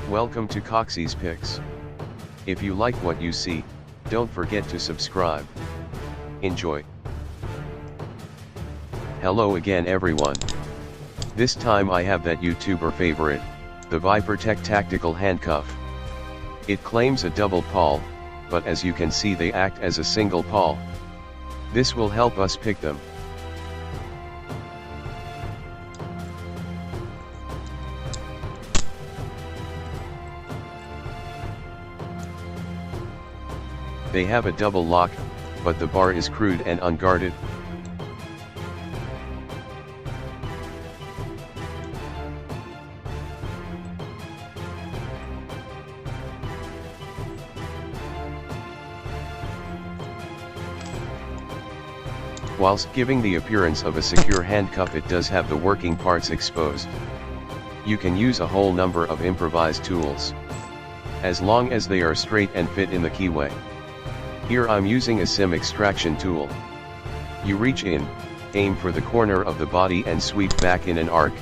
Welcome to Coxie's Picks. If you like what you see, don't forget to subscribe. Enjoy. Hello again everyone. This time I have that YouTuber favorite, the VIPERTEK Tactical Handcuff. It claims a double pawl, but as you can see they act as a single pawl. This will help us pick them. They have a double lock, but the bar is crude and unguarded. Whilst giving the appearance of a secure handcuff, it does have the working parts exposed. You can use a whole number of improvised tools, as long as they are straight and fit in the keyway. Here I'm using a SIM extraction tool. You reach in, aim for the corner of the body and sweep back in an arc,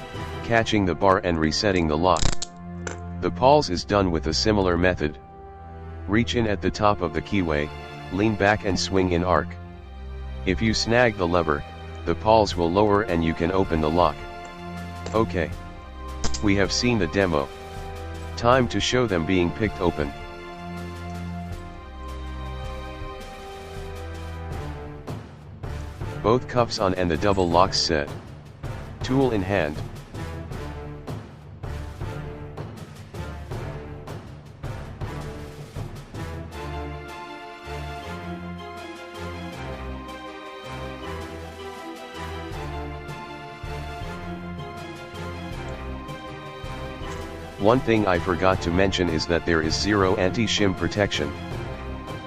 catching the bar and resetting the lock. The pawls is done with a similar method. Reach in at the top of the keyway, lean back and swing in arc. If you snag the lever, the pawls will lower and you can open the lock. Okay. We have seen the demo. Time to show them being picked open. Both cuffs on and the double locks set. Tool in hand. One thing I forgot to mention is that there is zero anti-shim protection.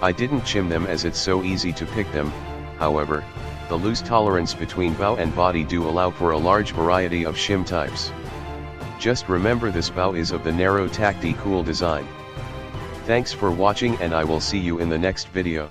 I didn't shim them as it's so easy to pick them, however, the loose tolerance between bow and body do allow for a large variety of shim types. Just remember this bow is of the narrow tacti cool design. Thanks for watching and I will see you in the next video.